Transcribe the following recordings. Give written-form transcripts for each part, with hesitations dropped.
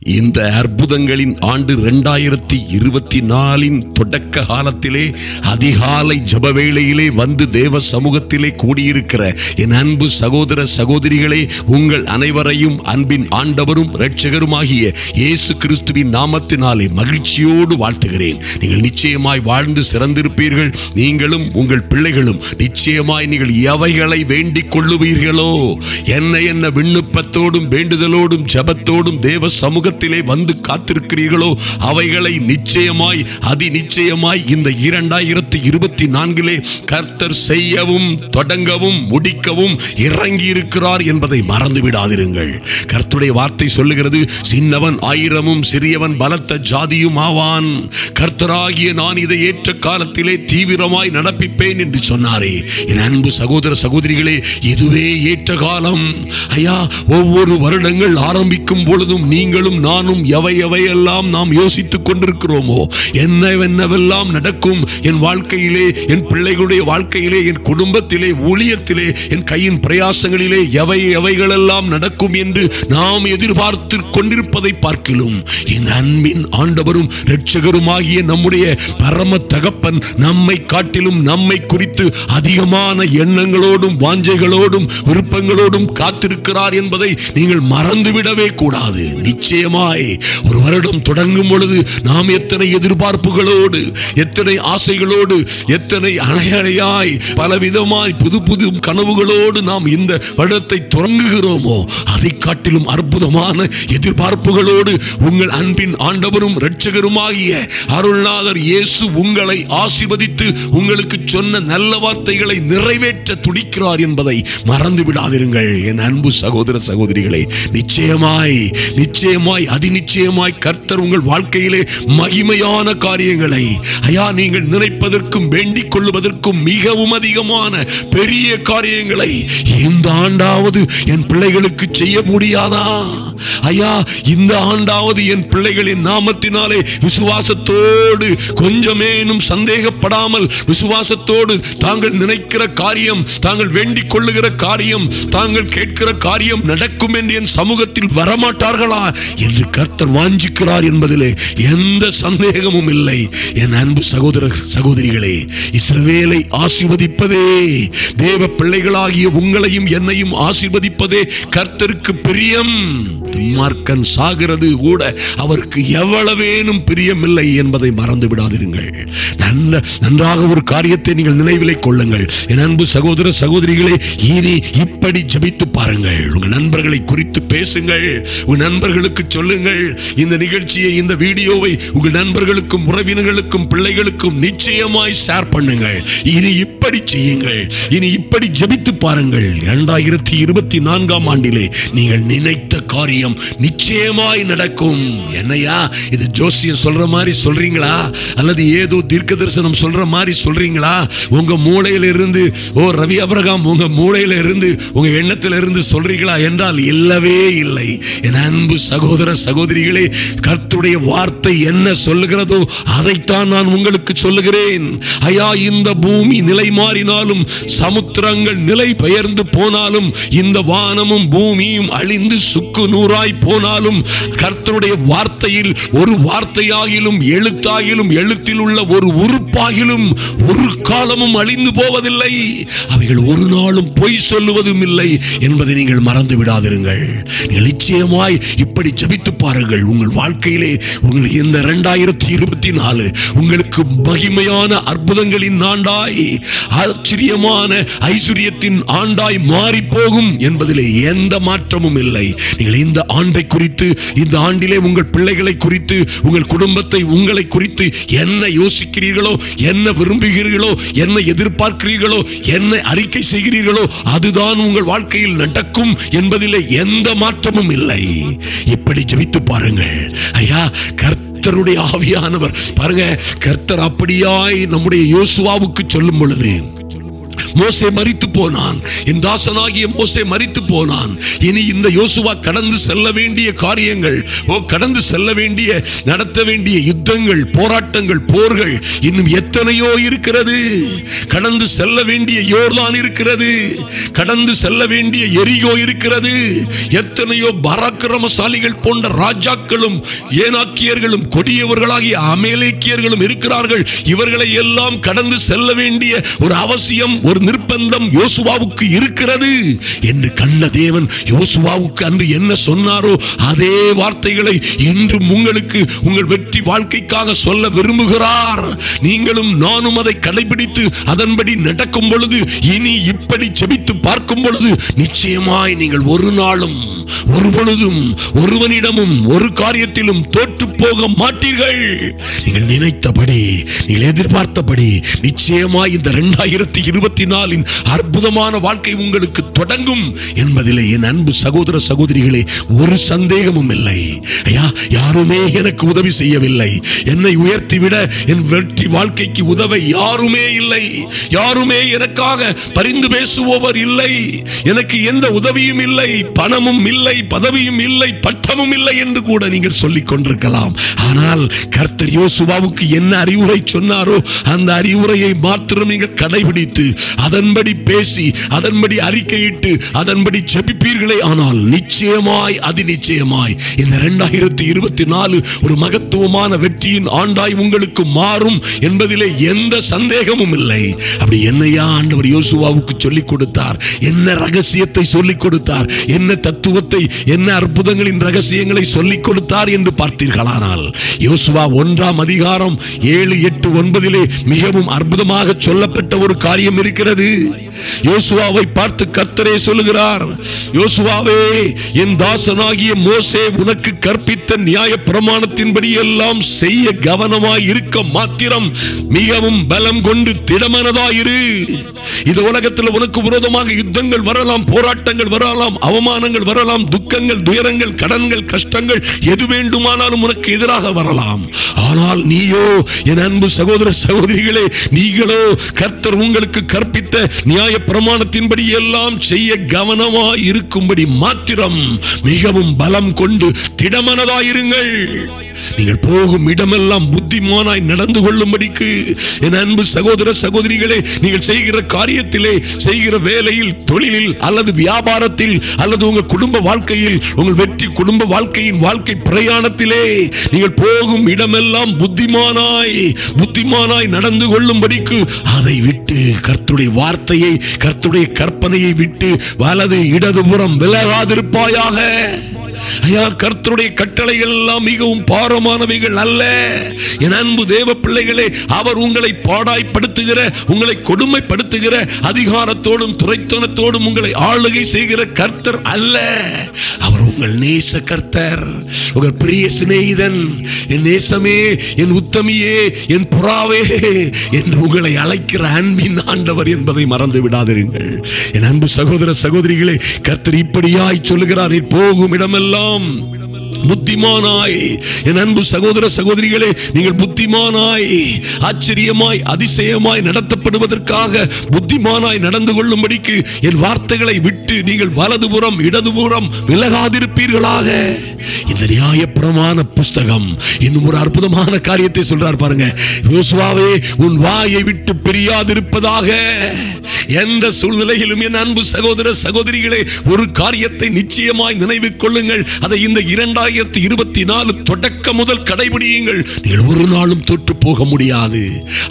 இந்த அற்புதங்களின் ஆண்டு 2024 தொடக்க காலத்திலே அதிகாலை ஜப வேளையிலே வந்து தேவ சமூகத்திலே கூடியிருக்கிற என் அன்பு சகோதர சகோதரிகளே, உங்கள் அனைவரையும் அன்பின் ஆண்டவரும் இரட்சகருமாகிய இயேசு கிறிஸ்துவின் நாமத்தினாலே மகிழ்ச்சியோடு வாழ்த்துகிறேன். நீங்கள் நிச்சயமாய் வாழ்ந்து சிறந்திருப்பீர்கள். நீங்களும் உங்கள் பிள்ளைகளும் நிச்சயமாய் நீங்கள் எவைகளை வேண்டிக் கொள்ளுவீர்களோ, என்ன விண்ணப்பத்தோடும் வேண்டுதலோடும் ஜபத்தோடும் தேவ சமூக வந்து காத்திருக்கிறீர்களோ அவைகளை நிச்சயமாய் அதிநிச்சயமாய் இந்த 2024 கர்த்தர் செய்யவும் தொடங்கவும் முடிக்கவும் இறங்கி இருக்கிறார் என்பதை மறந்து விடாதிருங்கள். கர்த்தருடைய வார்த்தை சொல்லுகிறது, சின்னவன் 1000 சிறியவன் பலத்த ஜாதியும் ஆவான். கர்த்தராகிய நான் இதை ஏற்ற காலத்திலே தீவிரமாய் நடப்பிப்பேன் என்று சொன்னாரே. என் அன்பு சகோதர சகோதரிகளே, இதுவே ஏற்ற காலம். ஐயா, ஒவ்வொரு வருடங்கள் ஆரம்பிக்கும் பொழுதும் நீங்களும் நானும் எவையெல்லாம் நாம் யோசித்துக் கொண்டிருக்கிறோமோ, என்னவெல்லாம் நடக்கும் என் வாழ்க்கையிலே, என் பிள்ளைகளுடைய வாழ்க்கையிலே, என் குடும்பத்திலே, ஊழியத்திலே, என் கையின் பிரயாசங்களிலே எவைகளெல்லாம் நடக்கும் என்று நாம் எதிர்பார்த்து கொண்டிருப்பதை பார்க்கிலும் இந்த அன்பின் ஆண்டவரும் இரட்சகருமாகிய நம்முடைய பரம தகப்பன் நம்மை காட்டிலும் நம்மை குறித்து அதிகமான எண்ணங்களோடும் வாஞ்சைகளோடும் விருப்பங்களோடும் காத்திருக்கிறார் என்பதை நீங்கள் மறந்துவிடவே கூடாது. நிச்சயமாய் ஒரு வருடம் தொடங்கும் பொழுது நாம் எத்தனை எதிர்பார்ப்புகளோடு, எத்தனை ஆசைகளோடு, எத்தனை அணையாய் பலவிதமாய் புது கனவுகளோடு நாம் இந்த வருடத்தை தொடங்குகிறோமோ, அதை காட்டிலும் அற்புதமான எதிர்பார்ப்புகளோடு உங்கள் அன்பின் ஆண்டவரும் இரட்சகருமாகிய அருள்நாதர் இயேசு உங்களை ஆசீர்வதித்து உங்களுக்கு சொன்ன நல்ல வார்த்தைகளை நிறைவேற்ற துடிக்கிறார் என்பதை மறந்து விடாதிருங்கள். என் அன்பு சகோதர சகோதரிகளே, நிச்சயமாய் அதிநிச்சயமாய் கர்த்தர் உங்கள் வாழ்க்கையிலே மகிமையான காரியங்களை, ஐயா, நீங்கள் நினைப்பதற்கும் வேண்டிக் கொள்வதற்கும் மிகவும் அதிகமான பெரிய காரியங்களை இந்த ஆண்டாவது என் பிள்ளைகளுக்கு செய்ய முடியாதா? ஐயா, இந்த ஆண்டாவது என் பிள்ளைகளின் நாமத்தினாலே விசுவாசத்தோடு, கொஞ்சமேனும் சந்தேகப்படாமல் விசுவாசத்தோடு தாங்கள் நினைக்கிற காரியம், தாங்கள் வேண்டிக் கொள்ளுகிற காரியம், தாங்கள் கேட்கிற காரியம் நடக்கும் என்று என் சமூகத்தில் வரமாட்டார்களா என்று கர்த்தர் வாஞ்சிக்கிறார் என்பதிலே எந்த சந்தேகமும் இல்லை. என் அன்பு சகோதர சகோதரிகளே, இஸ்ரவேலை ஆசீர்வதிப்பதே, தேவ பிள்ளைகளாகிய உங்களையும் என்னையும் ஆசீர்வதிப்பதே கர்த்தருக்கு பிரியம். துன்மார்க்கன் சாகிறது கூட அவருக்கு எவ்வளவேனும் பிரியமில்லை என்பதை மறந்து விடாதிருங்கள். நன்றாக ஒரு காரியத்தை நீங்கள் நினைவிலை கொள்ளுங்கள். என் அன்பு சகோதர சகோதரிகளே, இனி இப்படி ஜெபித்து பாருங்கள். உங்கள் நண்பர்களை குறித்து பேசுங்கள். உங்கள் நண்பர்களுக்கு சொல்லுங்கள். இந்த நிகழ்ச்சியை, இந்த வீடியோவை உங்கள் நண்பர்களுக்கும் உறவினர்களுக்கும் பிள்ளைகளுக்கும் நிச்சயமாய் ஷேர் பண்ணுங்கள். இனி இப்படி செய்யுங்கள். இனி இப்படி ஜெபித்து பாருங்கள். 2024 ஆண்டிலே நீங்கள் நினைத்த காரியம் நிச்சயமாய் நடக்கும். என்னையா, இது ஜோசியம் சொல்ற மாதிரி சொல்றீங்களா? அல்லது ஏதோ தீர்க்க தரிசனம் சொல்ற மாதிரி சொல்றீங்களா? உங்க மூளையில இருந்து, ஓ ரவி அபிரகாம், உங்க மூளையில இருந்து, உங்க எண்ணத்தில இருந்து சொல்றீங்களா என்றால் இல்லவே இல்லை. என் அன்பு சகோதர சகோதரிகளே, கர்த்தருடைய வார்த்தை என்ன சொல்லுகிறதோ அதைத்தான் நான் உங்களுக்கு சொல்லுகிறேன். ஐயா, இந்த பூமி நிலை மாறினாலும், சமுத்திரங்கள் நிலை பெயர்ந்து போனாலும், இந்த வானமும் பூமியும் அழிந்து சுக்கு நூறாய் போனாலும், கர்த்தருடைய வார்த்தையில் ஒரு வார்த்தையாகிலும் எழுத்தாகிலும் எழுத்தில் உள்ள ஒரு உறுப்பாகிலும் ஒரு காலமும் அழிந்து போவதில்லை. அவைகள் ஒரு நாளும் பொய் சொல்லுவதும் இல்லை என்பதை நீங்கள் மறந்து விடாதிருங்கள். நிச்சயமாய் இப்படி ஜெபித்து பாருங்கள். உங்கள் வாழ்க்கையிலே உங்கள் இந்த 2024 உங்களுக்கு மகிமையான அற்புதங்களின் ஆண்டாய், ஆச்சரியமான ஐஸ்வரியத்தின் ஆண்டாய் மாறி போகும் என்பதிலே எந்த மாற்றமும் இல்லை. நீங்கள் இந்த ஆண்டை குறித்து, இந்த ஆண்டிலே உங்கள் பிள்ளைகளை குறித்து, உங்கள் குடும்பத்தை, உங்களை குறித்து என்ன யோசிக்கிறீர்களோ, என்ன விரும்புகிறீர்களோ, என்ன எதிர்பார்க்கிறீர்களோ, என்ன அறிக்கை செய்கிறீர்களோ அதுதான் உங்கள் வாழ்க்கையில் நடக்கும் என்பதிலே எந்த மாற்றமும் இல்லை. இப்படி ஜெபித்து பாருங்கள். ஐயா, கர்த்தருடைய ஆவியானவர் பாருங்க, கர்த்தர் அப்படியாய் நம்முடைய யோசுவாவுக்கு சொல்லும் பொழுது, மோசே மரித்து போனான், என் தாசனாகிய மோசே மரித்து போனான். இனி இந்த யோசுவா கடந்து செல்ல வேண்டிய காரியங்கள், கடந்து செல்ல வேண்டிய, நடத்த வேண்டிய யுத்தங்கள், போராட்டங்கள், போர்கள் இன்னும் எத்தனையோ இருக்கிறது. கடந்து செல்ல வேண்டிய யோர்தான் இருக்கிறது, கடந்து செல்ல வேண்டிய எரிகோ இருக்கிறது. எத்தனையோ பராக்கிரமசாலிகள் போன்ற ராஜாக்களும் ஏனாக்கியர்களும் கொடியவர்களாகிய அமலேக்கியர்களும் இருக்கிறார்கள். இவர்களை எல்லாம் கடந்து செல்ல வேண்டிய ஒரு அவசியம், ஒரு நிர்பந்தம் யோசுவாவுக்கு இருக்கிறது என்று கண்ட தேவன் யோசுவாவுக்கு அன்று என்ன சொன்னாரோ அதே வார்த்தைகளை இன்றும் உங்களுக்கு உங்கள் வெற்றி வாழ்க்கைக்காக சொல்ல விரும்புகிறார். நீங்களும் நானும் அதை கடைபிடித்து அதன்படி நடக்கும் பொழுது, இனி இப்படி செபித்து பார்க்கும் பொழுது நிச்சயமாய் நீங்கள் ஒரு நாளும் ஒரு பொழுதும் ஒருவனிடமும் ஒரு காரியத்திலும் தோற்று போக மாட்டீர்கள். நீங்கள் நினைத்தபடி, நீங்கள் எதிர்பார்த்தபடி நிச்சயமாய் இந்த 2024 அற்புதமான வாழ்க்கை உங்களுக்கு தொடங்கும் என்பதிலே என் அன்பு சகோதர சகோதரிகளே ஒரு சந்தேகமும் இல்லை. ஐயா, யாருமே எனக்கு உதவி செய்யவில்லை, என்னை உயர்த்திவிட என் வெற்றி வாழ்க்கைக்கு உதவ யாருமே இல்லை, யாருமே எனக்காக பரிந்து பேசுபவர் இல்லை, எனக்கு எந்த உதவியும் இல்லை, பணமும் இல்லை, பதவியும் இல்லை, பட்டமும் இல்லை என்று கூட நீங்கள் சொல்லிக் கொண்டிருக்கலாம். ஆனால் கர்த்தர் யோசுவாவுக்கு என்ன அறிவுரை சொன்னாரோ அந்த அறிவுரையை மாத்திரம் நீங்கள் கடைபிடித்து அதன்படி பேசி அதன்படி அறிக்கையிட்டு அதன்படி ஜெபிப்பீர்களே, ஆனால் நிச்சயமாய் நிச்சயமாய் இந்த 2024 ஒரு மகத்துவமான வெற்றியின் ஆண்டாய் உங்களுக்கு மாறும் என்பதிலே எந்த சந்தேகமும் இல்லை. அப்படி என்னையா ஆண்டவர் யோசுவாவுக்கு சொல்லிக் கொடுத்தார், என்ன ரகசியத்தை சொல்லிக் கொடுத்தார், என்ன தத்துவத்தை, என்ன அற்புதங்களின் ரகசியங்களை சொல்லிக் கொடுத்தார் என்று பார்த்தீர்களானால் யோசுவா 1ஆம் அதிகாரம் 7, 8, 9 மிகவும் அற்புதமாக சொல்லப்பட்ட ஒரு காரியம் இருக்கிறது. யோசுவாவை பார்த்து கர்த்தரே சொல்லுகிறார், யோசுவாவே, என் தாசனாகிய மோசே உனக்கு கற்பித்த நியாய பிரமாணத்தின்படி எல்லாம் செய்ய கவனமாய் இருக்க மாத்திரம் மிகவும் பலம் கொண்டு திடமனதாயிரு. இந்த உலகத்தில் உனக்கு விரோதமாக யுத்தங்கள் வரலாம், போராட்டங்கள் வரலாம், அவமானங்கள் வரலாம், துக்கங்கள், துயரங்கள், கடன்கள், கஷ்டங்கள் எது வேண்டுமானாலும் உனக்கு எதிராக வரலாம். ஆனால் நீயோ என் அன்பு சகோதர சகோதரிகளே, நீங்களோ கர்த்தர் உங்களுக்கு கற்பித்த நியாய பிரமாணத்தின்படி எல்லாம் செய்ய கவனமாய் இருக்கும்படி மாத்திரம் மிகவும் பலம் கொண்டு திடமனதாயிருங்கள். நீங்கள் போகும் இடமெல்லாம் புத்திமானாய் நடந்து கொள்ளும்படிக்கு என் அன்பு சகோதர சகோதரிகளே, நீங்கள் செய்கிற காரியத்திலே, செய்கிற வேலையில், தொழிலில் அல்லது வியாபாரத்தில் அல்லது உங்கள் குடும்ப வாழ்க்கையில், உங்கள் வெற்றி குடும்ப வாழ்க்கையின் வாழ்க்கை பிரயாணத்திலே நீங்கள் போகும் இடமெல்லாம் புத்திமானாய் நடந்து கொள்ளும்படிக்கு அதை விட்டு கர்த்தருடைய வார்த்தையை, கர்த்தருடைய கற்பனையை விட்டு வலது இடதுபுறம் விலகாதிருப்பாயாக. ஐயா, கர்த்தருடைய கட்டளைகள் எல்லாம் மிகவும் பாரமானவைகள் அல்ல. என் அன்பு தேவ பிள்ளைகளே, அவர் உங்களை பாடாய்ப்படுத்துகிற, உங்களை கொடுமைப்படுத்துகிற, அதிகாரத்தோடும் துரைத்தனத்தோடும் உங்களை ஆளுகை செய்கிற கர்த்தர் அல்ல. அவர் உங்கள் நேச கர்த்தர், உங்கள் பிரிய சிநேகிதன், என் நேசமே, என் உத்தமியே, என் புறாவே என்று உங்களை அழைக்கிற அன்பின் ஆண்டவர் என்பதை மறந்து விடாதீர்கள். என் அன்பு சகோதர சகோதரிகளே, கர்த்தர் இப்படியாய் சொல்லுகிறார், போகும் இடமெல்லாம் புத்திமானாய். என் அன்பு சகோதர சகோதரிகளே, நீங்கள் புத்திமானாய், ஆச்சரியமாய், அதிசயமாய் நடத்தப்படுவதற்காக புத்திமானாய் நடந்து கொள்ளும்படிக்கு என் வார்த்தைகளை விட்டு நீங்கள் வலதுபுறம் இடதுபுறம் விலகாதிருப்பீர்களாக. இந்த நியாயப்பிரமாண புஸ்தகம் இன்னும் ஒரு அற்புதமான காரியத்தை சொல்றார் பாருங்க. யோசுவாவே, உன் வாயை விட்டு பிரியாதிருப்பதாக. எந்த சூழ்நிலையிலும் என் அன்பு சகோதர சகோதரிகளே, ஒரு காரியத்தை நிச்சயமாய் நினைவு கொள்ளுங்கள். அதை இந்த 2024 தொடக்க முதல் கடைபிடியுங்கள். நீங்கள் ஒரு நாளும் தோற்று போக முடியாது.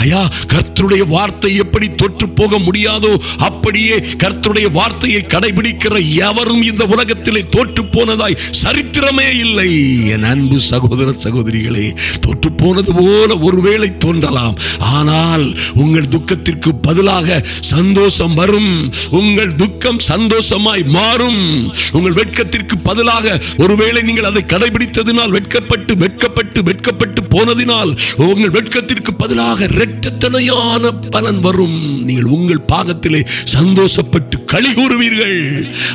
ஐயா, கர்த்தருடைய வார்த்தை எப்படி தோற்று போக முடியாதோ அப்படியே கர்த்தருடைய வார்த்தையை கடைபிடிக்கிற எவரும் இந்த உலகத்திலே தோற்று போனதாய் சரித்திரமே இல்லை. என் அன்பு சகோதர சகோதரிகளே, தோற்று போனது போல ஒருவேளை தோன்றலாம், ஆனால் உங்கள் துக்கத்திற்கு பதிலாக சந்தோஷம் வரும். உங்கள் துக்கம் சந்தோஷமாய் மாறும். உங்கள் வெட்கத்திற்கு பதிலாக ஒருவேளை நீங்கள் அதை கடைபிடித்ததினால் வெட்கப்பட்டு போனதினால் உங்கள் வெட்கத்திற்கு பதிலாக இரட்டத்தனையான பலன் வரும். நீங்கள் உங்கள் பாகத்திலே சந்தோஷப்பட்டு களி கூறுவீர்கள்.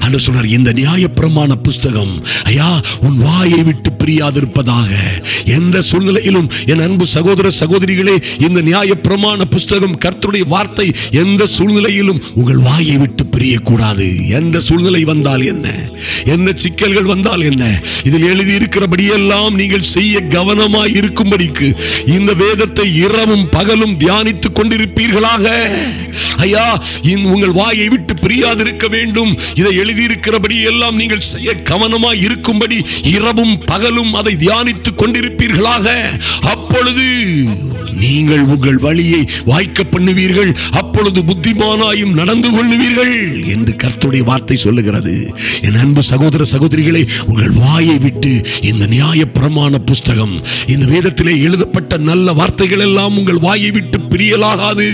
என்று சொன்னார். இந்த நியாயப்பிரமாண புஸ்தகம், ஐயா, உன் வாயை விட்டு பிரியாதிருப்பதாக. எந்த சூழ்நிலையிலும் என் அன்பு சகோதர சகோதரிகளே, இந்த நியாயப்பிரமாண புஸ்தகம், கர்த்தருடைய வார்த்தை எந்த சூழ்நிலையில் சூழ்நிலையிலும் உங்கள் வாயை விட்டு பிரியக்கூடாது. எந்த சூழ்நிலை வந்தால் என்ன, என்ன சிக்கல்கள் வந்தால் என்ன, இதில் எழுதி இருக்கிறபடியெல்லாம் நீங்கள் செய்ய கவனமாய் இருக்கும்படிக்கு இந்த வேதத்தை இரவும் பகலும் தியானித்துக் கொண்டிருப்பீர்களாக. ஐயா, உங்கள் வாயை விட்டு பிரியாதிருக்க வேண்டும். இதை எழுதியிருக்கிறபடி எல்லாம் நீங்கள் செய்ய கவனமாய் இருக்கும்படி இரவும் பகலும் அதை தியானித்துக் கொண்டிருப்பீர்களாக. அப்பொழுது நீங்கள் உங்கள் வழியை வாய்க்க பண்ணுவீர்கள், அப்பொழுது புத்திமானாயும் நடந்து கொள்ளுவீர்கள் என்று கர்த்தருடைய வார்த்தை சொல்லுகிறது. என் அன்பு சகோதர சகோதரிகளே, உங்கள் வாயை விட்டு இந்த நியாயப்பிரமாண புஸ்தகம், இந்த வேதத்திலே எழுதப்பட்ட நல்ல வார்த்தைகள் எல்லாம் உங்கள் வாயை விட்டு பிரியலாகாது.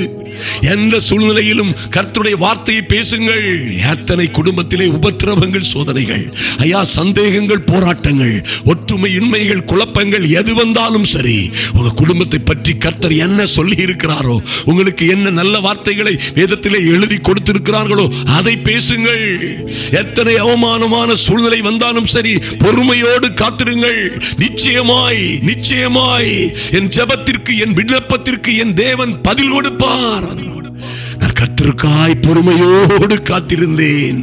எந்த சூழ்நிலையிலும் கர்த்தருடைய வார்த்தையை பேசுங்கள். எத்தனை குடும்பத்திலே உபத்திரவங்கள், சோதனைகள், ஐயா, சந்தேகங்கள், போராட்டங்கள், ஒற்றுமை இன்மைகள், குழப்பங்கள் எது வந்தாலும் சரி, உங்க குடும்பத்தை பற்றி கர்த்தர் என்ன சொல்லி இருக்கிறாரோ, உங்களுக்கு என்ன நல்ல வார்த்தைகளை வேதத்திலே எழுதி கொடுத்திருக்கிறார்களோ அதை பேசுங்கள். எத்தனை அவமானமான சூழ்நிலை வந்தாலும் சரி, பொறுமையோடு காத்திருங்கள். நிச்சயமாய் நிச்சயமாய் என் ஜெபத்திற்கு, என் விண்ணப்பத்திற்கு என் தேவன் பதில் கொடுப்பார். நான் கர்த்தருக்காய் பொறுமையோடு காத்திருந்தேன்.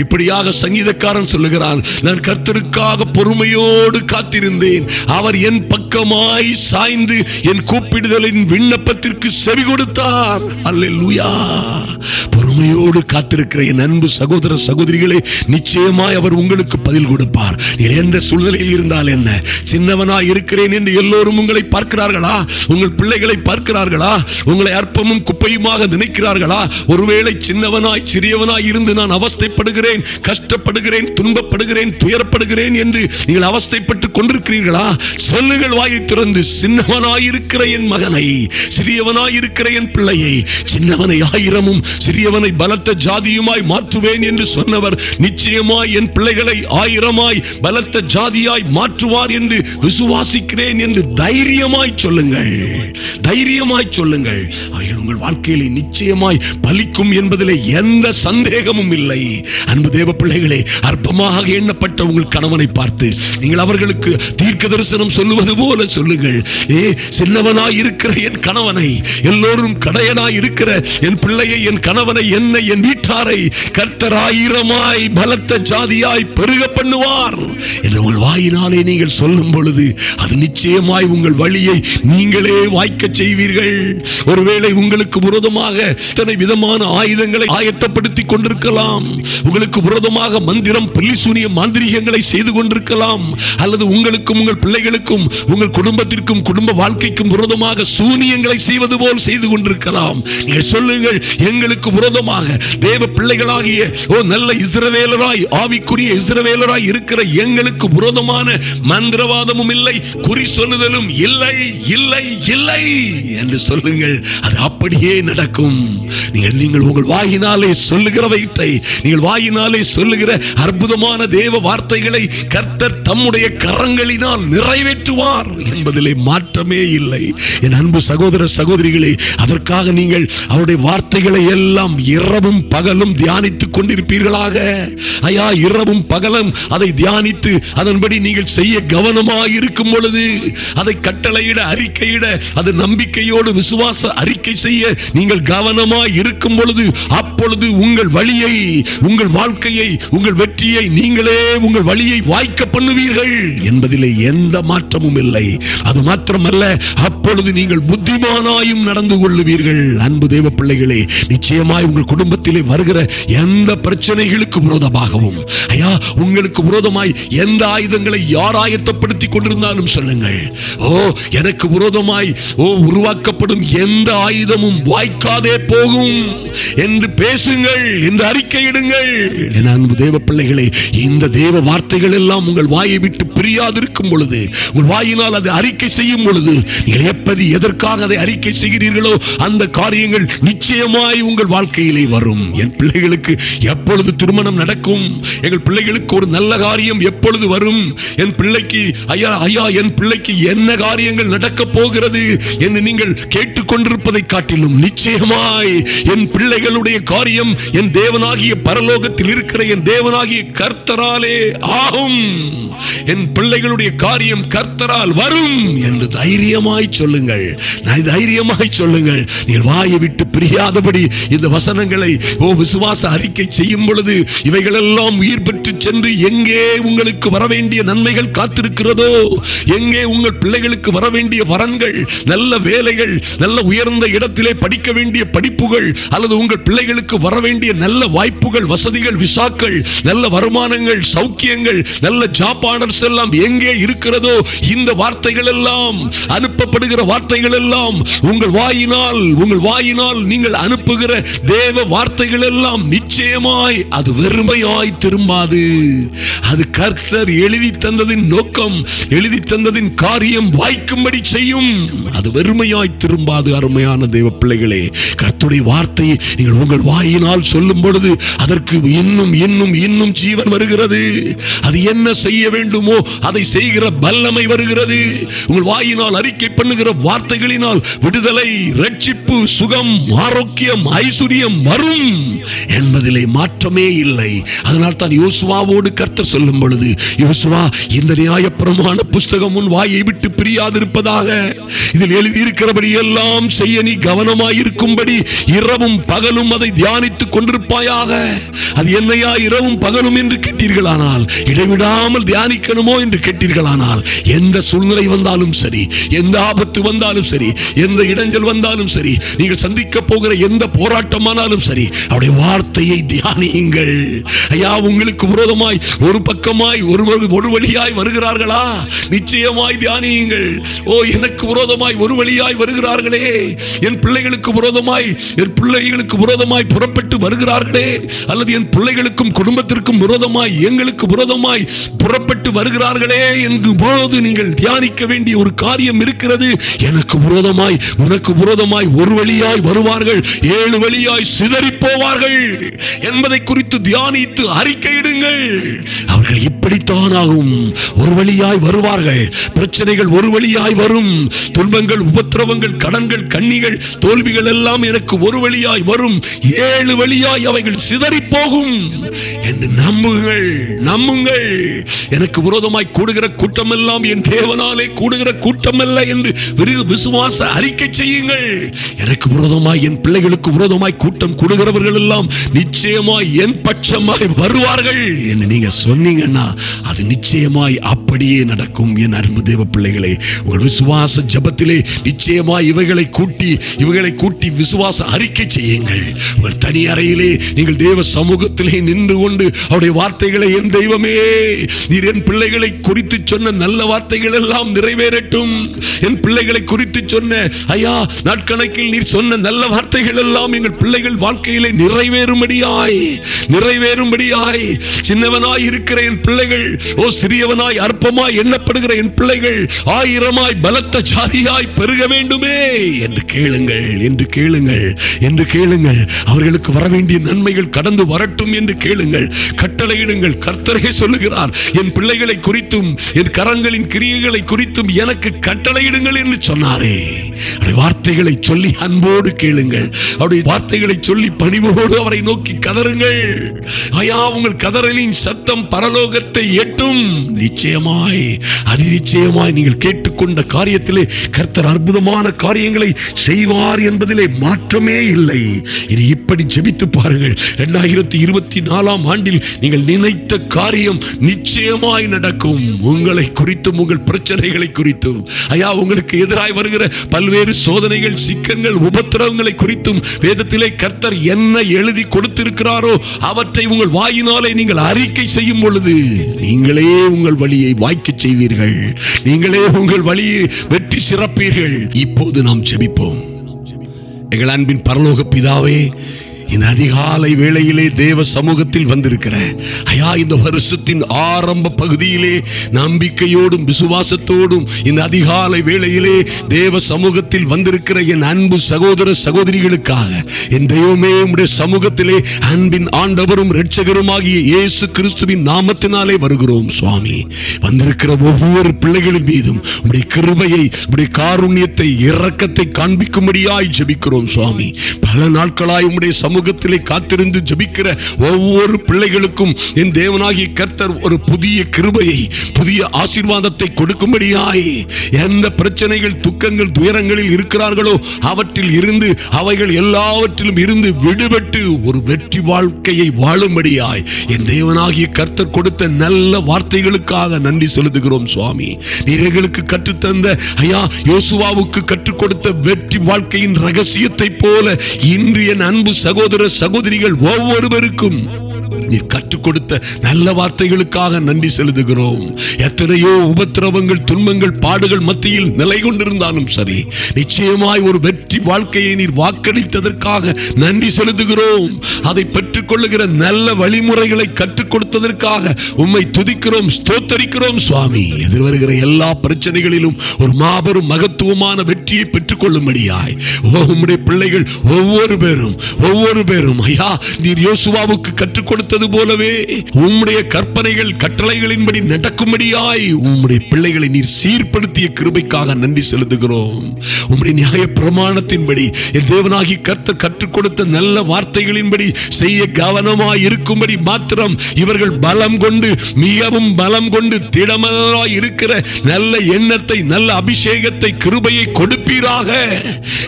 இப்படியாக சங்கீதக்காரன் சொல்லுகிறான், நான் கர்த்தருக்காக பொறுமையோடு காத்திருந்தேன். அவர் என் பக்கமாய் சாய்ந்து என் கூப்பிடுதலின் விண்ணப்பத்திற்கு செவி கொடுத்தார். அல்லேலூயா. பொறுமையோடு காத்திருக்கிற என் அன்பு சகோதர சகோதரிகளே, நிச்சயமாய் அவர் உங்களுக்கு பதில் கொடுப்பார். எந்த சூழ்நிலையில் இருந்தால் என்ன, சின்னவனாய் இருக்கிறேன் என்று எல்லோரும் உங்களை பார்க்கிறார்களா? உங்கள் பிள்ளைகளை பார்க்கிறார்களா? உங்களை அற்பமும் குப்பையுமாக நினைக்கிறார்களா? ஒருவேளை சின்னவனாய் சிறியவனாய் இருந்து நான் அவஸ்தைப்படுகிறேன், கஷ்டப்படுகிறேன், துன்பப்படுகிறேன், துயரப்படுகிறேன் என்று நீங்கள் அவஸ்தைப்பட்டுக் கொண்டிருக்கிறீர்களா? சொல்லுங்கள் வாயை திறந்து, சின்னவனாய் இருக்கிற என் மகனை, சிறியவனாய் இருக்கிற என் பிள்ளையை, சின்னவனை ஆயிரமும் சிறியவனை பலத்த ஜாதியுமாய் மாற்றுவேன் என்று சொன்னவர் நிச்சயமாய் என் பிள்ளைகளை ஆயிரமாய் பலத்த ஜாதியாய் மாற்றுவார் என்று விசுவாசிக்கிறேன் என்று தைரியமாய் சொல்லுங்கள். தைரியமாய் சொல்லுங்கள். அவைகள் உங்கள் வாழ்க்கையில் நிச்சயமாய் பலிக்கும் என்பதிலே எந்த சந்தேகமும் இல்லை. அன்பு தேவ பிள்ளைகளே, அற்பமாக எண்ணப்பட்ட உங்கள் கணவனை பார்த்து நீங்கள் அவர்களுக்கு தீர்க்க தரிசனம் சொல்லுவது போல சொல்லுங்கள். சின்னவனாய் இருக்கிற என் கணவனை, எல்லோரும் கடையனாய் இருக்கிற என் பிள்ளையை, என் கணவனை, என்னை, என் வீட்டாரை கர்த்தர் ஆயிரமாய் பலத்த ஜாதியாய் பெருக பண்ணுவார் என்று உங்கள் வாயினாலே நீங்கள் சொல்லும் பொழுது அது நிச்சயமாய் உங்கள் வழியை நீங்களே வாய்க்க செய்வீர்கள். ஒருவேளை உங்களுக்கு விரோதமாக இத்தனை விதமான ஆயுதங்களை ஆயத்தப்படுத்தி கொண்டிருக்கலாம். உங்களுக்கு விரோதமாக மந்திரம், பில்லிசூனிய மாந்திரிகங்களை செய்து கொண்டிருக்கலாம். அல்லது உங்களுக்கும் உங்கள் பிள்ளைகளுக்கும் உங்கள் குடும்பத்திற்கும் குடும்ப வாழ்க்கைக்கும் விரோதமாக சூனியங்களை செய்வது போல் செய்து கொண்டிருக்கலாம். நீங்கள் சொல்லுங்கள், எங்களுக்கு விரோதமாக தேவ பிள்ளைகளாகிய நல்ல இஸ்ரவேலராய், ஆவிக்குரிய இஸ்ரவேலராய் இருக்கிற எங்களுக்கு விரோதமான மந்திரவாதமும் இல்லை, குறி சொல்லுதலும் இல்லை, இல்லை, இல்லை என்று சொல்லுங்கள். அது அப்படியே நடக்கும். நீங்கள் உங்கள் வாயினாலே சொல்லுகிறவற்றை, நீங்கள் வாயினாலே சொல்லுகிற அற்புதமான தேவ வார்த்தைகளை கர்த்தர் தம்முடைய கரங்களினால் நிறைவேற்றுவார் என்பதிலே மாற்றமே இல்லை. என் அன்பு சகோதர சகோதரிகளே, அதற்காக நீங்கள் அவருடைய வார்த்தைகளை எல்லாம் இரவும் பகலும் தியானித்துக் கொண்டிருப்பீர்களாக. ஐயா, இரவும் பகலும் அதை தியானித்து அதன்படி நீங்கள் செய்ய கவனமாய் இருக்கும் பொழுது, அதை கட்டளையிட, அறிக்கையிட, அது நம்பிக்கையோடு விசுவாச அறிக்கை செய்ய நீங்கள் கவனமாய் இருக்கும் பொழுது, அப்பொழுது உங்கள் வழியை, உங்கள் வாழ்க்கையை, உங்கள் வெற்றியை நீங்களே உங்கள் வழியை வாய்க்க பண்ணுவீர்கள் என்பதிலே எந்த மாற்றமும் இல்லை. அது மாத்திரமல்ல, அப்பொழுது நீங்கள் புத்திமானாயும் நடந்து கொள்ளுவீர்கள். அன்பு தேவ பிள்ளைகளே, நிச்சயமாய் உங்கள் குடும்பத்திலே வருகிற எந்த பிரச்சனைகளுக்கு விரோதமாகவும், ஐயா, உங்களுக்கு விரோதமாய் எந்த ஆயுதங்களை யார் ஆயத்தப்படுத்தி கொண்டிருந்தாலும் சொல்லுங்கள், எனக்கு விரோதமாய் உருவாக்கப்படும் எந்த ஆயுதமும் வாய்க்காதே போகும் என்று பேசுங்கள், என்று அறிக்கையிடுங்கள். என் அன்பு தேவ பிள்ளைகளே, இந்த தேவ வார்த்தைகள் எல்லாம் உங்கள் வாயை விட்டு பிரியாதிருக்கும் பொழுது, உங்கள் வாயினால் அதை அறிக்கை செய்யும் பொழுது, நீங்கள் எப்படி எதற்காக அதை அறிக்கை செய்கிறீர்களோ அந்த காரியங்கள் நிச்சயமாய் உங்கள் வாழ்க்கையிலே வரும். என் பிள்ளைகளுக்கு எப்பொழுது திருமணம் நடக்கும்? எங்கள் பிள்ளைகளுக்கு ஒரு நல்ல காரியம் எப்பொழுது வரும்? என் பிள்ளைக்கு ஐயா என் பிள்ளைக்கு என்ன காரியங்கள் நடக்க போகிறது என்று நீங்கள் கேட்டுக்கொண்டிருப்பதை காட்டிலும் நிச்சயமாய் என் பிள்ளைகளுடைய காரியம் என் தேவனாகிய பரலோகத்தில் இருக்கிற என் தேவனாகிய கர்த்தர் கர்த்தராலே ஆகும், என் பிள்ளைகளுடைய காரியம் கர்த்தரால் வரும் என்று தைரியமாய் சொல்லுங்கள். தைரியமாய் சொல்லுங்கள். நீங்கள் வாயை விட்டு பிரியாதபடி இந்த வசனங்களை விசுவாச அறிக்கை செய்யும் பொழுது இவைகளெல்லாம் உயிர் பெற்று சென்று எங்கே உங்களுக்கு வர வேண்டிய நன்மைகள் காத்திருக்கிறதோ, எங்கே உங்கள் பிள்ளைகளுக்கு வர வேண்டிய வரன்கள், நல்ல வேலைகள், நல்ல உயர்ந்த இடத்திலே படிக்க வேண்டிய படிப்புகள், அல்லது உங்கள் பிள்ளைகளுக்கு வர வேண்டிய நல்ல வாய்ப்புகள், வசதிகள், விசாக்கள், நல்ல வருமானங்கள், சௌக்கியங்கள், நல்ல ஜாப் ஆர்டர்ஸ் எல்லாம் எங்கே இருக்கிறதோ, இந்த வார்த்தைகள் எல்லாம், அனுப்பப்படுகிற வார்த்தைகள் எல்லாம், உங்கள் வாயினால் நீங்கள் அனுப்புகிற தேவ வார்த்தைகள் எல்லாம் நிச்சயமாய் அது வெறுமையாய் திரும்பாது. அது கர்த்தர் எழுதி தந்ததின் நோக்கம், எழுதி தந்ததின் காரியம் வாய்க்கும்படி செய்யும். அது வெறுமையாய் திரும்பாது. அருமையான தேவ பிள்ளைகளே, கர்த்தருடைய வார்த்தையை நீங்கள் உங்கள் வாயினால் சொல்லும் பொழுது அதற்கு இன்னும் இன்னும் இன்னும் ஜீவன் வருகிறது. அது என்ன செய்ய வேண்டுமோ அதை செய்கிற வல்லமை வருகிறது. உங்கள் வாயினால் அறிக்கை பண்ணுகிற வார்த்தைகளினால் விடுதலை, ரட்சிப்பு, சுகம், ஆரோக்கியம், ஐஸ்வர்யம் வரும் என்பதிலே மாற்றமே இல்லை. அதனால் தான் யோசுவாவோடு கர்த்தர் சொல்லும் பொழுது, யோசுவா, இந்த நியாயப்பிரமாண புஸ்தகம் உன் வாயை விட்டு பிரியாதிருப்பதாக, இதில் எழுதியிருக்கிறபடி எல்லாம் செய்ய நீ கவனமாயிருக்கும்படி இரவும் பகலும் அதை தியானித்துக் கொண்டிருப்பாயாக. அது என்னையா இரவும் பகலும் என்று கேட்டீர்களானால், இடைவிடாமல் தியானிக்கணுமோ என்று கேட்டீர்களானால், எந்த சூழ்நிலை வந்தாலும் சரி, எந்த ஆபத்து வந்தாலும் சரி, எந்த இடைஞ்சல் வந்தாலும் சரி, நீங்கள் சந்திக்க போகிற எந்த போராட்டமானாலும் சரி, அவருடைய வார்த்தையை தியானியுங்கள். ஐயா, உங்களுக்கு விரோதமாய் ஒரு பக்கமாய் ஒரு வழியாய் வருகிறார்களா? நிச்சயமாய் தியானியுங்கள். எனக்கு விரோதமாய் ஒரு வழியாய் வருகிறார்களே, என் பிள்ளைகளுக்கு விரோதமாய் புறப்பட்டு வருகிறார்களே, அல்லது என் பிள்ளைகளுக்கும் குடும்பத்திற்கும் விரோதமாய், எங்களுக்கு விரோதமாய் புறப்பட்டு வருகிறார்களே என்று போது நீங்கள் தியானிக்க வேண்டிய ஒரு காரியம் இருக்கிறது. எனக்கு விரோதமாய், உனக்கு விரோதமாய் ஒரு வழியாய் வருவார்கள், 7 வழியாய் சிதறி போவார்கள் என்பதை குறித்து தியானித்து அறிக்கையிடுங்கள். அவர்கள் இப்படித்தான் ஆகும். ஒரு வழியாய் வருவார்கள், பிரச்சனைகள் ஒரு வழியாய் வரும், துன்பங்கள், உபத்திரவங்கள், கடன்கள், கண்ணிகள், தோல்விகள் எல்லாம் எனக்கு ஒரு வழியாய் வரும், 7 வழியாய் அவைகள் சிதறி போகும் என்று நம்புங்கள். எனக்கு விரோதமாய் கூடுகிற கூட்டம் எல்லாம் என் தேவனாலே கூடுகிற கூட்டம் அல்ல என்று விசுவாச அறிக்கை செய்யுங்கள். எனக்கு விரோதமாய், என் பிள்ளைகளுக்கு விரோதமாய் கூட்டம் கூடுகிறவர்கள் எல்லாம் நிச்சயமாய் என் பட்சமாய் வருவார்கள் என்று நீங்க சொன்னீங்கன்னா அது நிச்சயமாய் அப்படியே நடக்கும். என் அன்பு தேவ பிள்ளைகளே, உங்கள் விசுவாச ஜபத்திலே நிச்சயமாய் இவைகளை கூட்டி விசுவாச அறிக்கை செய்யுங்கள். உங்கள் தனி அறையிலே நீங்கள் தேவ சமூகத்திலே நின்று கொண்டு அவருடைய வார்த்தைகளை, என் தெய்வமே, நீர் என் பிள்ளைகளை குறித்து சொன்ன நல்ல வார்த்தைகள் எல்லாம் நிறைவேறட்டும். என் பிள்ளைகளை குறித்து சொன்ன ஐயா நாட்கணக்கில் நீர் சொன்ன நல்ல வார்த்தைகள் எல்லாம் எங்கள் பிள்ளைகள் வாழ்க்கையிலே நிறைவேறும்படியாய் சின்னவனாய் இருக்கிற என் பிள்ளைகள், சிறியவனாய் அற்பமாய் எண்ணப்படுகிற என் பிள்ளைகள் ஆயிரமாய் பலத்த ஜாதியாய் பெருக வேண்டுமே என்று கேளுங்கள். அவர்களுக்கு வர வேண்டிய நன்மைகள் கடந்து வரட்டும் என்று கேளுங்கள். கட்டளையிடுங்கள். கர்த்தரே சொல்லுகிறார், என் பிள்ளைகளை குறித்தும் என் கரங்களின் கிரியைகளை குறித்தும் எனக்கு கட்டளையிடுங்கள் என்று சொன்னாரே. வார்த்தைகளை சொல்லி அன்போடு கேளுங்கள். அவருடைய வார்த்தைகளை சொல்லி பணிவோடு அவரை நோக்கி கதறுங்கள். ஐயா, உங்கள் கதறலின் சத்தம் பரலோகத்தை எட்டும். நிச்சயமாய் நீங்கள் கேட்டுக்கொண்ட காரியத்திலே கர்த்தர் அற்புதமான காரியங்களை செய்வார் என்பதிலே மாற்றமே இல்லை. இனி இப்படி ஜெபித்து பாருங்கள். 2024ஆம் ஆண்டில் நீங்கள் நினைத்த காரியம் நிச்சயமாய் நடக்கும். உங்களை குறித்தும் உங்கள் பிரச்சனைகளை குறித்தும், ஐயா, உங்களுக்கு எதிராய் வருகிற பல்வேறு சோதனைகள், சிக்கங்கள், உபத்திரவங்களை குறித்தும் வேதத்திலே கர்த்தர் என்ன எழுதி கொடுத்திருக்கிறாரோ அவற்றை உங்கள் வாயினாலே நீங்கள் அறிக்கை செய்யும் பொழுது நீங்களே உங்கள் வழியை வாய்க்கச் செய்வீர்கள். நீங்களே உங்கள் வழியை வெற்றி சிறப்பீர்கள். இப்போது நாம் ஜெபிப்போம். எங்கள் அன்பின் பரலோக பிதாவே, இந்த அதிகாலை வேளையிலே தேவ சமூகத்தில் வந்திருக்கிற ஐயா, இந்த வருஷத்தின் ஆரம்ப பகுதியிலே நம்பிக்கையோடும் விசுவாசத்தோடும் இந்த அதிகாலை வேளையிலே தேவ சமூகத்தில் வந்திருக்கிற என் அன்பு சகோதர சகோதரிகளுக்காக என் தெய்வமே, உம்முடைய சமூகத்திலே அன்பின் ஆண்டவரும் இரட்சகருமாகிய இயேசு கிறிஸ்துவின் நாமத்தினாலே வருகிறோம். சுவாமி, வந்திருக்கிற ஒவ்வொரு பிள்ளைகளின் மீதும் உம்முடைய கிருபையை, உம்முடைய காருண்யத்தை, இரக்கத்தை காண்பிக்கும்படியாய் ஜெபிக்கிறோம். சுவாமி, பல நாட்களாய் உம்முடைய சமூகத்திலே காத்திருந்து ஜெபிக்கிற ஒவ்வொரு பிள்ளைகளுக்கும் என் தேவனாகிய கர்த்தர் கர்த்தர் ஒரு புதிய கிருபையை, புதிய ஆசீர்வாதத்தை கொடுக்கும்படியாய் எந்த பிரச்சனைகள், துக்கங்கள், துயரங்களில் இருக்கிறார்களோ அவற்றில் இருந்து, அவைகள் எல்லாவற்றிலும் இருந்து விடுபட்டு ஒரு வெற்றி வாழ்க்கையை வாழும்படியாய் என் தேவனாகிய கர்த்தர் கொடுத்த நல்ல வார்த்தைகளுக்காக நன்றி செலுத்துகிறோம் சுவாமி. நீர் எங்களுக்கு கற்றுத்தந்த ஐயா யோசுவாவுக்கு கற்றுக் கொடுத்த வெற்றி வாழ்க்கையின் ரகசியத்தை போல இன்று என் அன்பு சகோதர சகோதரிகள் ஒவ்வொருவருக்கும் நீ கற்றுக் கொடுத்த நல்ல வார்த்தைகளுக்காக நன்றி செலுத்துகிறோம். எத்தனையோ உபத்திரவங்கள், துன்பங்கள், பாடுகள் மத்தியில் நிலை கொண்டிருந்தாலும் சரி, நிச்சயமாய் ஒரு வெற்றி வாழ்க்கையை நீர் வாக்களித்ததற்காக நன்றி செலுத்துகிறோம். அதை பெற்றுக் கொள்ளுகிற நல்ல வழிமுறைகளை கற்றுக் கொடுத்ததற்காக உம்மை துதிக்கிறோம், ஸ்தோத்தரிக்கிறோம் சுவாமி. எதிர்வருகிற எல்லா பிரச்சனைகளிலும் ஒரு மாபெரும் மகத்துவமான வெற்றியை பெற்றுக் கொள்ளும்படியாய் உம்முடைய பிள்ளைகள் ஒவ்வொரு பேரும் ஐயா நீர் யோசுவாவுக்கு கற்றுக் கொடுத்தது போலவே உம்முடைய கற்பனைகள், கட்டளைகளின்படி நடக்கும்படியாய் உம்முடைய பிள்ளைகளை நீர் சீர்படுத்திய கிருபைக்காக நன்றி செலுத்துகிறோம். உம்முடைய நியாய பிரமாணத்தின்படி என் தேவனாகி கர்த்தர் கற்றுக் கொடுத்த நல்ல வார்த்தைகளின்படி செய்ய கவனமாய் இருக்கும்படி மாத்திரம் இவர்கள் பலம் கொண்டு, மிகவும் பலம் கொண்டு திடமாய் இருக்கிற நல்ல எண்ணத்தை, நல்ல அபிஷேகத்தை, கிருபையை கொடுப்பீராக.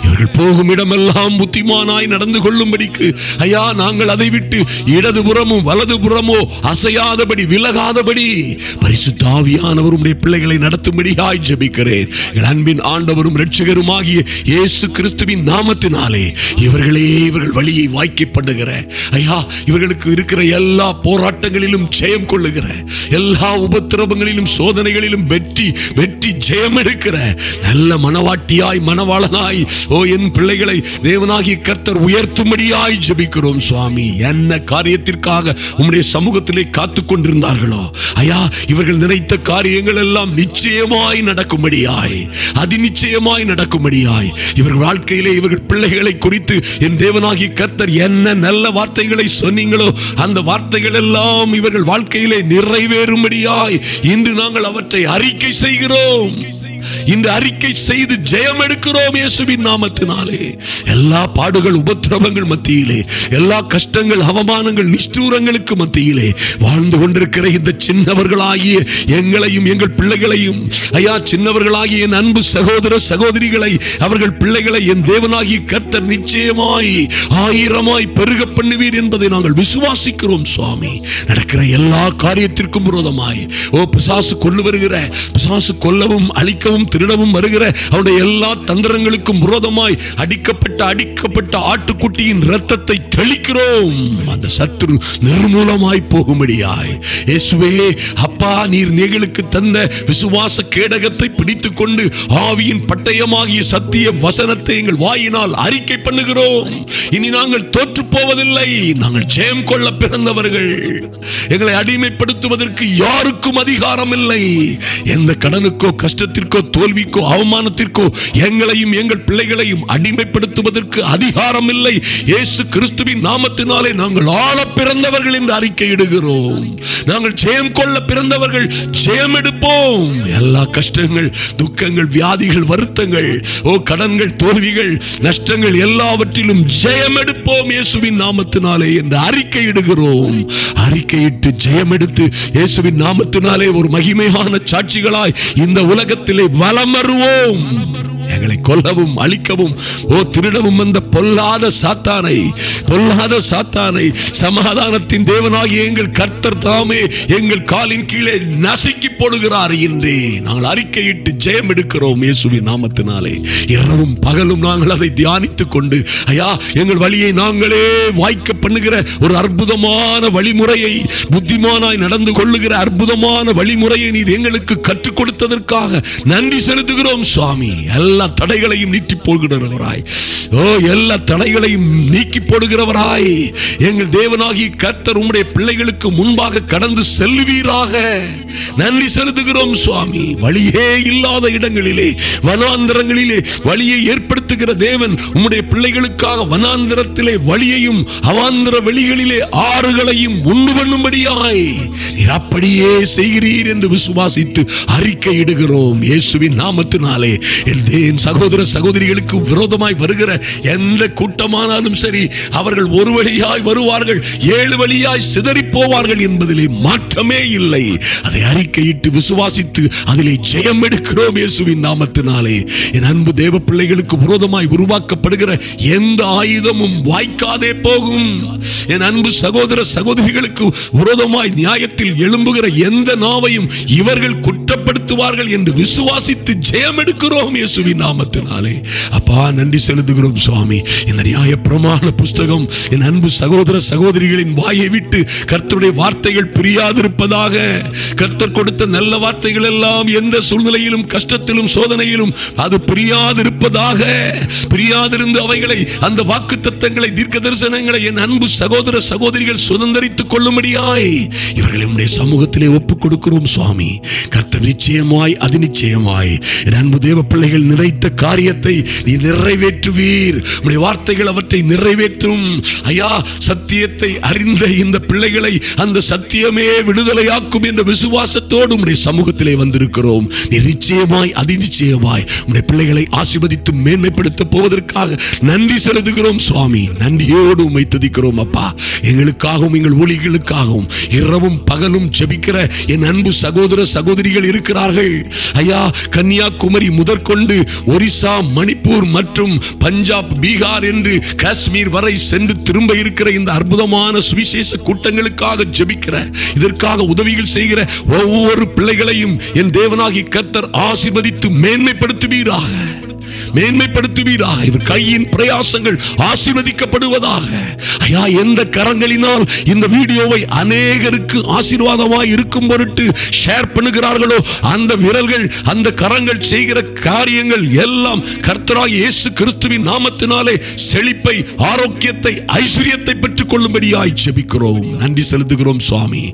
இவர்கள் போகும் இடமெல்லாம் புத்திமானாய் நடந்து கொள்ளும்படிக்கு ஐயா நாங்கள் அதை விட்டு இடதுபுறமும் வலதுபுறமோ அசையாதபடி, விலகாதபடி பரிசுத்த ஆவியானவர் உம்முடைய பிள்ளைகளை நடத்தும்படியாய் ஜெபிக்கிறேன். எங்கள் அன்பின் ஆண்டவரும் இரட்சகருமாகிய இயேசு கிறிஸ்துவின் நாமத்தினாலே இவர்கள் வழியை வாய்க்கப்படுகிற ஐயா, இவர்களுக்கு இருக்கிற எல்லா போராட்டங்களிலும் ஜெயம் கொள்ளுகிற, எல்லா உபத்திரவங்களிலும் சோதனைகளிலும் வெற்றி ஜெயம் எடுக்கிற நல்ல மனவாட்டியாய், மனவாளனாய் என் பிள்ளைகளை தேவனாகிய கர்த்தர் உயர்த்தும்படியாய் ஜெபிக்கிறோம் சுவாமி. என்ன காரியத்திற்காக உம்முடைய சமூகத்திலே காத்துக் கொண்டிருந்தார்களோ ஐயா, இவர்கள் நினைத்த காரியங்கள் எல்லாம் நிச்சயமாய் நடக்கும்படியாய், அதிநிச்சயமாய் நடக்கும்படியாய் இவர்கள் வாழ்க்கையிலே, இவர்கள் பிள்ளைகளை குறித்து என் தேவனாகிய கர்த்தர் என்ன நல்ல வார்த்தைகளை சொன்னீங்களோ அந்த வார்த்தைகள் எல்லாம் இவர்கள் வாழ்க்கையிலே நிறைவேறும்படியாய் இன்று நாங்கள் அவற்றை அறிக்கை செய்கிறோம். இந்த அறிக்கை செய்து ஜெயம் எடுக்கிறோம் இயேசுவின் நாமத்தினாலே. எல்லா பாடுகள், உபத்திரவங்கள் மத்தியிலே, எல்லா கஷ்டங்கள், அவமானங்கள், நிஷ்டூரங்களுக்கு மத்தியிலே வாழ்ந்து கொண்டிருக்கிற இந்த சின்னவர்களாகிய எங்களையும் எங்கள் பிள்ளைகளையும் ஐயா, சின்னவர்களாகிய என் அன்பு சகோதர சகோதரிகளை, அவர்கள் பிள்ளைகளை என் தேவனாகிய கர்த்தர் நிச்சயமாய் ஆயிரமாய் பெருக பண்ணுவீர் என்பதை நாங்கள் விசுவாசிக்கிறோம் சுவாமி. நடக்கிற எல்லா காரியத்திற்கும் விரோதமாய் பிசாசு கொண்டு வருகிற, பிசாசு கொல்லவும் அழிக்கவும் திருடவும் வருகிற அவருடைய எல்லா தந்திரங்களுக்கும் விரோதமாய் அடிக்கப்பட்ட ஆட்டுக்குட்டியின் இரத்தத்தை தெளிக்கிறோம். அந்த சத்துரு நிர்மூலமாய் போகும்படியாய் இயேசுவே அப்பா, நீர் எங்களுக்கு தந்த விசுவாச கேடகத்தை பிடித்துக் கொண்டு ஆவியின் பட்டயமாகிய சத்திய வசனத்தை எங்கள் வாயினால் அறிக்கை பண்ணுகிறோம். இனி நாங்கள் தோற்று போவதில்லை, நாங்கள் ஜெயம் கொள்ள பிறந்தவர்கள். எங்களை அடிமைப்படுத்துவதற்கு யாருக்கும் அதிகாரம் இல்லை. எந்த கடனுக்கோ, கஷ்டத்திற்கோ, தோல்விக்கோ, அவமானத்திற்கோ எங்களையும் எங்கள் பிள்ளைகளையும் அடிமைப்படுத்துவதற்கு அதிகாரம் இல்லை. இயேசு கிறிஸ்துவின் நாமத்தினாலே நாங்கள் ஆள பிறந்தவர்கள் என்று அறிக்கையிடுகிறோம். நாங்கள் ஜெயம் கொள்ள பிறந்தவர்கள், ஜெயம் எடுப்போம். எல்லா கஷ்டங்கள், துக்கங்கள், வியாதிகள், வருத்தங்கள், கடன்கள், தோல்விகள், நஷ்டங்கள் எல்லாவற்றிலும் ஜெயம் எடுப்போம் இயேசுவின் நாமத்தினாலே என்று அறிக்கையிடுகிறோம். அறிக்கையிட்டு ஜெயம் எடுத்து இயேசுவின் நாமத்தினாலே ஒரு மகிமையான சாட்சிகளாய் இந்த உலகத்திலே வலம் வருவோம். எங்களை கொல்லவும் அழிக்கவும் திருடவும் வந்த பொல்லாத சாத்தானை சமாதானத்தின் தேவனாகிய எங்கள் கர்த்தர் தாமே எங்கள் காலின் கீழே நசுக்கி போடுகிறார் என்றே நாங்கள் அறிக்கையிட்டு ஜெயம் எடுக்கிறோம் இயேசுவின் நாமத்தினாலே. இரவும் பகலும் நாங்கள் அதை தியானித்துக் கொண்டு ஐயா, எங்கள் வழியை நாங்களே வாய்க்க பண்ணுகிற ஒரு அற்புதமான வழிமுறையை, புத்திமானாய் நடந்து கொள்ளுகிற அற்புதமான வழிமுறையை நீர் எங்களுக்கு கற்றுக் கொடுத்ததற்காக நன்றி செலுத்துகிறோம் சுவாமி. எல்லா தடைகளையும் நீக்கி போடுகிறவராய், எல்லா தடைகளையும் நீக்கி போடுகிறவராய் எங்கள் தேவனாகிய கர்த்தர் உம்முடைய பிள்ளைகளுக்கு முன்பாக கடந்து செல்லுவீராக. நன்றி செலுத்துகிறோம் சுவாமி. வழியே இல்லாத இடங்களிலே, வனாந்தரங்களிலே வழியை ஏற்படுத்துகிற தேவன் உம்முடைய பிள்ளைகளுக்காக வனாந்தரத்திலே வழியையும் அவாந்தர வெளிகளிலே ஆறுகளையும் உண்டு பண்ணும்படியாய் நீர் அப்படியே செய்கிறீர் என்று விசுவாசித்து அறிக்கையிடுகிறோம் இயேசுவின் நாமத்தினாலே. என் என் சகோதர சகோதரிகளுக்கு விரோதமாய் வருகிற எந்த கூட்டமானாலும் சரி, அவர்கள் ஒரு வழியாய் வருவார்கள், 7 வழியாய் சிதறி போவார்கள் என்பதிலே மாற்றமே இல்லை. அதை அறிக்கையிட்டு விசுவாசித்து அதிலே ஜெயம் எடுக்கிறோம் இயேசுவின் நாமத்தினாலே. என் அன்பு தேவ பிள்ளைகளுக்கு விரோதமாய் உருவாக்கப்படுகிற எந்த ஆயுதமும் வாய்க்காதே போகும். என் அன்பு சகோதர சகோதரிகளுக்கு விரோதமாய் நியாயத்தில் எழும்புகிற எந்த நாவையும் இவர்கள் குற்றப்படுத்துவார்கள் என்று விசுவாசித்து ஜெயம் எடுக்கிறோம் இயேசுவின் நாமத்தினாலே. அப்பா, நன்றி செலுத்துகிறோம் சுவாமி. இந்த நியாய பிரமாண புஸ்தகம் என் அன்பு சகோதர சகோதரிகளின் வாயை விட்டு கர்த்தருடைய வார்த்தைகள் பிரியாதிருப்பதாக. கர்த்தர் கொடுத்த நல்ல வார்த்தைகள் எல்லாம் எந்த சூழ்நிலையிலும், கஷ்டத்திலும், சோதனையிலும் அது பிரியாதிருப்பதாக. பிரியாதிருந்து அவைகளை, அந்த வாக்கு தத்தங்களை, தீர்க்க தரிசனங்களை என் அன்பு சகோதர சகோதரிகள் சுதந்தரித்துக் கொள்ளும்படியாய் இவர்களுடைய சமூகத்திலே ஒப்புக் கொடுக்கிறோம் சுவாமி. கர்த்தர் நிச்சயமாய், அது நிச்சயமாய் என் அன்பு தேவ பிள்ளைகள் நினைத்த காரியத்தை நீ நிறைவேற்றுவீர். உம்முடைய வார்த்தைகள் அவற்றை நிறைவேற்றும் ஐயா. சத்தியத்தை அறிந்த இந்த பிள்ளைகளை அந்த சத்தியமே விடுதலையாக்கும் என்ற விசுவாசத்தோடு உம்முடைய சமூகத்திலே வந்திருக்கிறோம். நீ நிச்சயமாய், அது நிச்சயமாய் உம்முடைய பிள்ளைகளை ஆசீர்வதித்து மேன்மைப்படுத்த போவதற்காக நன்றி செலுத்துகிறோம் சுவாமி. நன்றியோடு உம்மை துதிக்கிறோம் அப்பா. எங்களுக்காகவும் எங்கள் ஊழியர்களுக்காகவும் இரவும் பகலும் ஜெபிக்கிற என் அன்பு சகோதர சகோதரிகள் இருக்கிறார்கள் ஐயா. கன்னியாகுமரி முதற்கொண்டு ஒரிசா, மணிப்பூர் மற்றும் பஞ்சாப், பீகார் என்று காஷ்மீர் வரை சென்று திரும்ப இருக்கிற இந்த அற்புதமான சுவிசேஷ கூட்டங்களுக்காக ஜெபிக்கிற, இதற்காக உதவிகள் செய்கிற ஒவ்வொரு பிள்ளைகளையும் என் தேவனாகி கர்த்தர் ஆசீர்வதித்து மேன்மைப்படுத்துவீராக. இவர் கையின் பிரயாசங்கள் ஆசீர்வதிக்கப்படுவதாக. ஐயா, எந்த கரங்களினால் இந்த வீடியோவை அநேகருக்கு ஆசீர்வாதமாய் இருக்கும் பொருட்டு ஷேர் பண்ணுகிறார்களோ அந்த விரல்கள், அந்த கரங்கள் செய்கிற காரியங்கள் எல்லாம் கர்த்தராகிய இயேசு கிறிஸ்துவின் நாமத்தினாலே செழிப்பை, ஆரோக்கியத்தை, ஐஸ்வரியத்தை பெற்றுக் கொள்ளும்படியாய் ஜெபிக்கிறோம். நன்றி செலுத்துகிறோம் சுவாமி.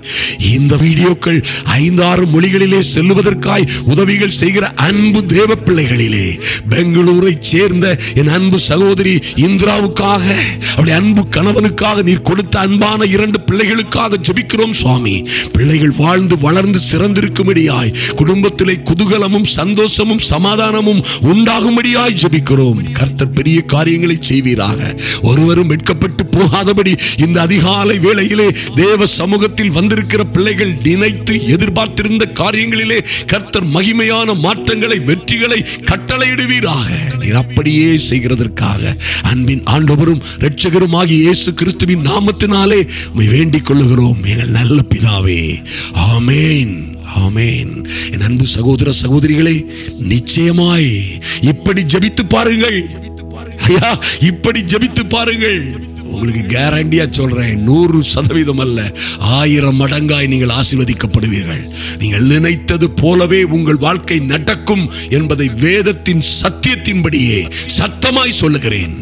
இந்த வீடியோக்கள் 5-6 மொழிகளிலே செல்லுவதற்காய் உதவிகள் செய்கிற அன்பு தேவ பிள்ளைகளிலே பெங்களூரை சேர்ந்த என் அன்பு சகோதரி இந்திராவுக்காக, அவருடைய அன்பு கணவனுக்காக நீர் கொடுத்த அன்பான 2 பிள்ளைகளுக்காக ஜெபிக்கிறோம் சுவாமி. பிள்ளைகள் வாழ்ந்து வளர்ந்து சிறந்திருக்கும்படியாய், குடும்பத்திலே குதூகலமும் சந்தோஷமும் சமாதானமும் உண்டாகும்படியாய் ஜெபிக்கிறோம். கர்த்தர் பெரிய காரியங்களை செய்வீராக. ஒருவரும் வெட்கப்பட்டு போகாதபடி இந்த அதிகாலை வேளையிலே தேவ சமூகத்தில் வந்திருக்கிற பிள்ளைகள் நினைத்து எதிர்பார்த்திருந்த காரியங்களிலே கர்த்தர் மகிமையான மாற்றங்களை, வெற்றிகளை கட்டளையிடுவீராக. நீர் அப்படியே செய்கிறதற்காக அன்பின் ஆண்டவரும் இரட்சகருமாகிய இயேசு கிறிஸ்துவின் நாமத்தினாலே உம்மை வேண்டிக் கொள்ளுகிறோம் எங்கள் நல்ல பிதாவே. ஆமென், ஆமென். என் அன்பு சகோதர சகோதரிகளே, நிச்சயமாய் இப்படி ஜெபித்து பாருங்கள் ஐயா. இப்படி ஜெபித்து பாருங்கள். உங்களுக்கு கேரண்டியா சொல்றேன், 100% அல்ல, 1000 மடங்காய் நீங்கள் ஆசீர்வதிக்கப்படுவீர்கள். நீங்கள் நினைத்தது போலவே உங்கள் வாழ்க்கை நடக்கும் என்பதை வேதத்தின் சத்தியத்தின்படியே சத்தமாய் சொல்லுகிறேன்.